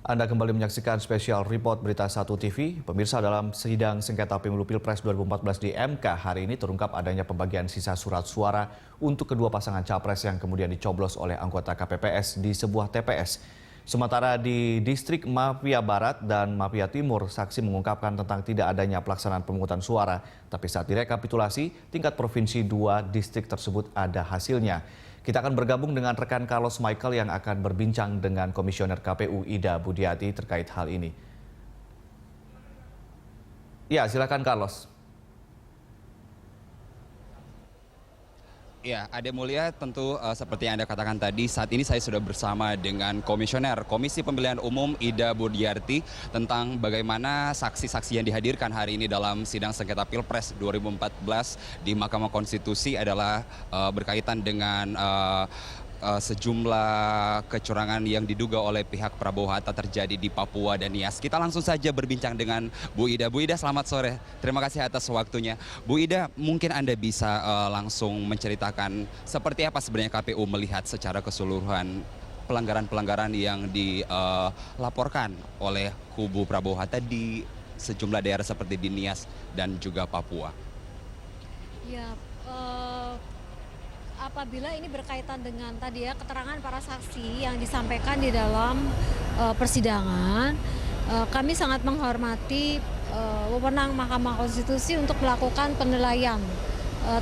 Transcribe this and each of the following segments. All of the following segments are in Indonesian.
Anda kembali menyaksikan spesial report Berita 1 TV. Pemirsa, dalam sidang sengketa pemilu Pilpres 2014 di MK hari ini terungkap adanya pembagian sisa surat suara untuk kedua pasangan capres yang kemudian dicoblos oleh anggota KPPS di sebuah TPS. Sementara di distrik Mapia Barat dan Mapia Timur, saksi mengungkapkan tentang tidak adanya pelaksanaan pemungutan suara. Tapi saat direkapitulasi, tingkat provinsi 2 distrik tersebut ada hasilnya. Kita akan bergabung dengan rekan Carlos Michael yang akan berbincang dengan Komisioner KPU Ida Budiati terkait hal ini. Ya, silakan Carlos. Ya, Ade Mulia, tentu seperti yang Anda katakan tadi, saat ini saya sudah bersama dengan Komisioner Komisi Pemilihan Umum Ida Budiati tentang bagaimana saksi-saksi yang dihadirkan hari ini dalam sidang sengketa Pilpres 2014 di Mahkamah Konstitusi adalah berkaitan dengan sejumlah kecurangan yang diduga oleh pihak Prabowo Hatta terjadi di Papua dan Nias. Kita langsung saja berbincang dengan Bu Ida. Bu Ida, selamat sore. Terima kasih atas waktunya. Bu Ida, mungkin Anda bisa langsung menceritakan seperti apa sebenarnya KPU melihat secara keseluruhan pelanggaran-pelanggaran yang dilaporkan oleh kubu Prabowo Hatta di sejumlah daerah seperti di Nias dan juga Papua. Ya, apabila ini berkaitan dengan tadi ya keterangan para saksi yang disampaikan di dalam persidangan, kami sangat menghormati wewenang Mahkamah Konstitusi untuk melakukan penilaian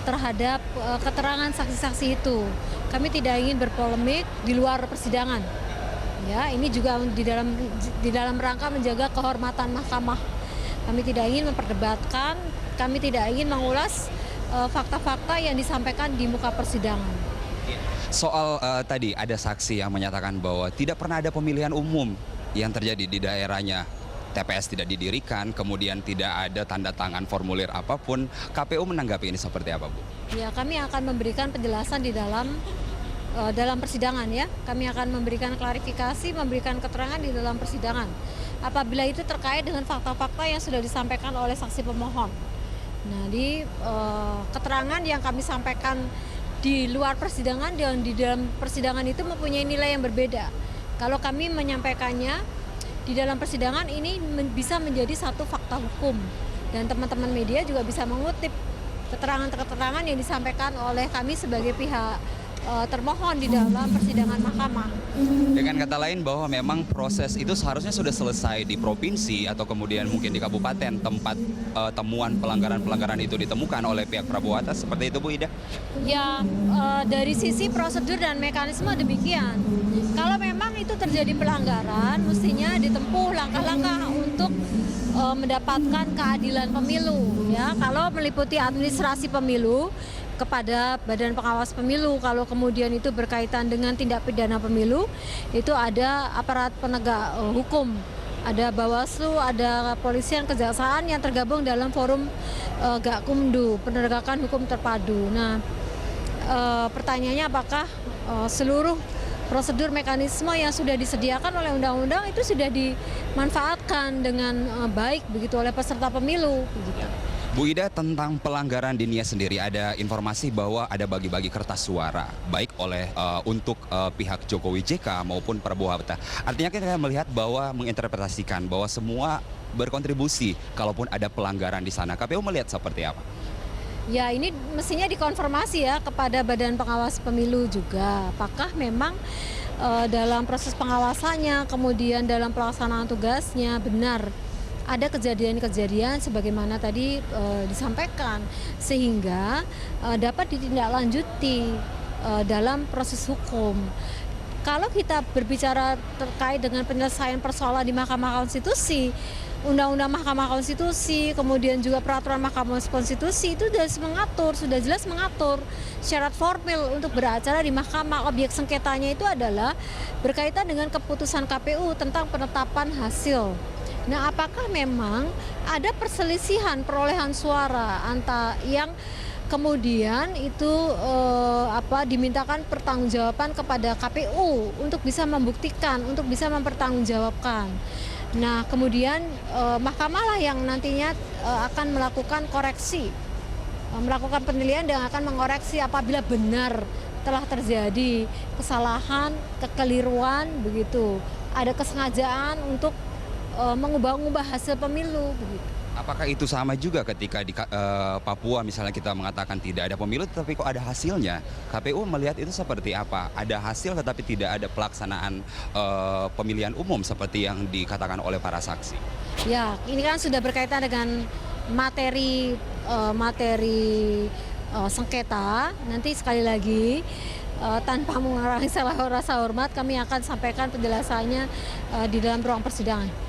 terhadap keterangan saksi-saksi itu. Kami tidak ingin berpolemik di luar persidangan. Ya, ini juga di dalam rangka menjaga kehormatan mahkamah. Kami tidak ingin memperdebatkan, kami tidak ingin mengulas fakta-fakta yang disampaikan di muka persidangan. Soal tadi ada saksi yang menyatakan bahwa tidak pernah ada pemilihan umum yang terjadi di daerahnya. TPS tidak didirikan, kemudian tidak ada tanda tangan formulir apapun. KPU menanggapi ini seperti apa, Bu? Ya, kami akan memberikan penjelasan di dalam persidangan ya. Kami akan memberikan klarifikasi, memberikan keterangan di dalam persidangan. Apabila itu terkait dengan fakta-fakta yang sudah disampaikan oleh saksi pemohon. Nah, di keterangan yang kami sampaikan di luar persidangan dan di dalam persidangan itu mempunyai nilai yang berbeda. Kalau kami menyampaikannya di dalam persidangan ini bisa menjadi satu fakta hukum dan teman-teman media juga bisa mengutip keterangan-keterangan yang disampaikan oleh kami sebagai pihak termohon di dalam persidangan mahkamah. Dengan kata lain bahwa memang proses itu seharusnya sudah selesai di provinsi atau kemudian mungkin di kabupaten tempat temuan pelanggaran-pelanggaran itu ditemukan oleh pihak Prabowo Hatta, seperti itu, Bu Ida? Ya, dari sisi prosedur dan mekanisme demikian. Kalau memang itu terjadi pelanggaran, mestinya ditempuh langkah-langkah untuk mendapatkan keadilan pemilu. Ya, kalau meliputi administrasi pemilu kepada Badan Pengawas Pemilu, kalau kemudian itu berkaitan dengan tindak pidana pemilu, itu ada aparat penegak hukum, ada Bawaslu, ada kepolisian, kejaksaan yang tergabung dalam forum Gakumdu, penegakan hukum terpadu. Nah, pertanyaannya apakah seluruh prosedur mekanisme yang sudah disediakan oleh undang-undang itu sudah dimanfaatkan dengan baik begitu oleh peserta pemilu begitu. Bu Ida, tentang pelanggaran di Nias sendiri ada informasi bahwa ada bagi-bagi kertas suara baik oleh untuk pihak Jokowi JK maupun Prabowo Hatta. Artinya kita melihat bahwa menginterpretasikan bahwa semua berkontribusi kalaupun ada pelanggaran di sana. KPU melihat seperti apa? Ya, ini mestinya dikonfirmasi ya kepada Badan Pengawas Pemilu juga. Apakah memang dalam proses pengawasannya, kemudian dalam pelaksanaan tugasnya benar ada kejadian-kejadian sebagaimana tadi disampaikan sehingga dapat ditindaklanjuti dalam proses hukum. Kalau kita berbicara terkait dengan penyelesaian persoalan di Mahkamah Konstitusi, Undang-Undang Mahkamah Konstitusi, kemudian juga Peraturan Mahkamah Konstitusi itu sudah jelas mengatur syarat formil untuk beracara di Mahkamah. Objek sengketanya itu adalah berkaitan dengan keputusan KPU tentang penetapan hasil. Nah, apakah memang ada perselisihan perolehan suara yang kemudian itu dimintakan pertanggungjawaban kepada KPU untuk bisa membuktikan, untuk bisa mempertanggungjawabkan. Nah, kemudian mahkamah lah yang nantinya akan melakukan koreksi, melakukan penilaian dan akan mengoreksi apabila benar telah terjadi kesalahan, kekeliruan begitu ada kesengajaan untuk mengubah-ubah hasil pemilu begitu. Apakah itu sama juga ketika di Papua misalnya kita mengatakan tidak ada pemilu tetapi kok ada hasilnya? KPU melihat itu seperti apa? Ada hasil tetapi tidak ada pelaksanaan pemilihan umum seperti yang dikatakan oleh para saksi. Ya, ini kan sudah berkaitan dengan materi sengketa. Nanti sekali lagi tanpa mengurangi rasa hormat kami akan sampaikan penjelasannya di dalam ruang persidangan.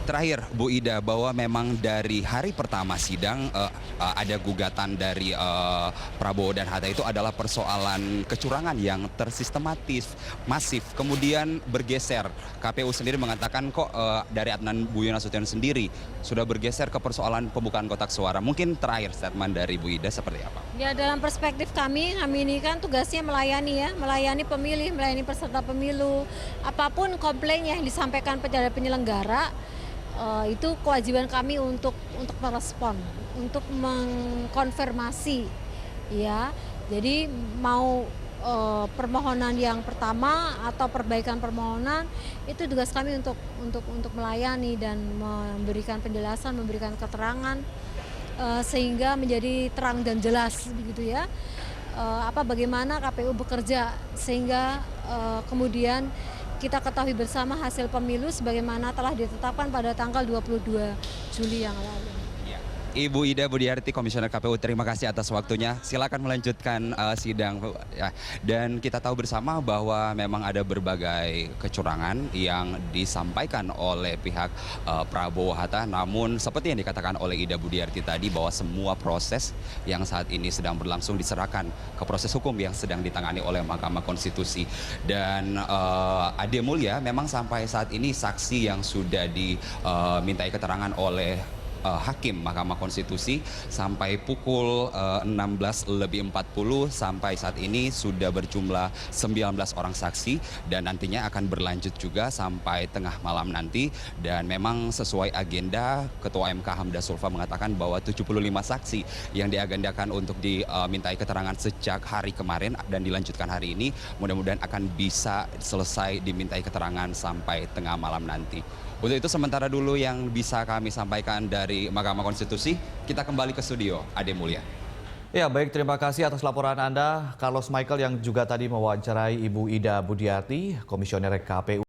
Terakhir, Bu Ida, bahwa memang dari hari pertama sidang ada gugatan dari Prabowo dan Hatta itu adalah persoalan kecurangan yang tersistematis, masif, kemudian bergeser. KPU sendiri mengatakan kok dari Adnan Buyut Nasution sendiri sudah bergeser ke persoalan pembukaan kotak suara. Mungkin terakhir statement dari Bu Ida seperti apa? Ya, dalam perspektif kami ini kan tugasnya melayani pemilih, melayani peserta pemilu. Apapun komplain yang disampaikan pada penyelenggara, itu kewajiban kami untuk merespon, untuk mengkonfirmasi, ya. Jadi mau permohonan yang pertama atau perbaikan permohonan itu tugas kami untuk melayani dan memberikan penjelasan, memberikan keterangan sehingga menjadi terang dan jelas, begitu ya. Bagaimana KPU bekerja sehingga kemudian kita ketahui bersama hasil pemilu sebagaimana telah ditetapkan pada tanggal 22 Juli yang lalu. Ibu Ida Budiarti, Komisioner KPU, terima kasih atas waktunya. Silakan melanjutkan sidang. Ya. Dan kita tahu bersama bahwa memang ada berbagai kecurangan yang disampaikan oleh pihak Prabowo Hatta. Namun seperti yang dikatakan oleh Ida Budiarti tadi, bahwa semua proses yang saat ini sedang berlangsung diserahkan ke proses hukum yang sedang ditangani oleh Mahkamah Konstitusi. Dan Ade Mulya memang sampai saat ini saksi yang sudah dimintai keterangan oleh Hakim Mahkamah Konstitusi sampai pukul 16:40 sampai saat ini sudah berjumlah 19 orang saksi dan nantinya akan berlanjut juga sampai tengah malam nanti. Dan memang sesuai agenda, Ketua MK Hamda Sulfa mengatakan bahwa 75 saksi yang diagendakan untuk dimintai keterangan sejak hari kemarin dan dilanjutkan hari ini mudah-mudahan akan bisa selesai dimintai keterangan sampai tengah malam nanti. Untuk itu sementara dulu yang bisa kami sampaikan dari Mahkamah Konstitusi. Kita kembali ke studio, Ade Mulya. Ya, baik, terima kasih atas laporan Anda, Carlos Michael, yang juga tadi mewawancarai Ibu Ida Budiarti, Komisioner KPU.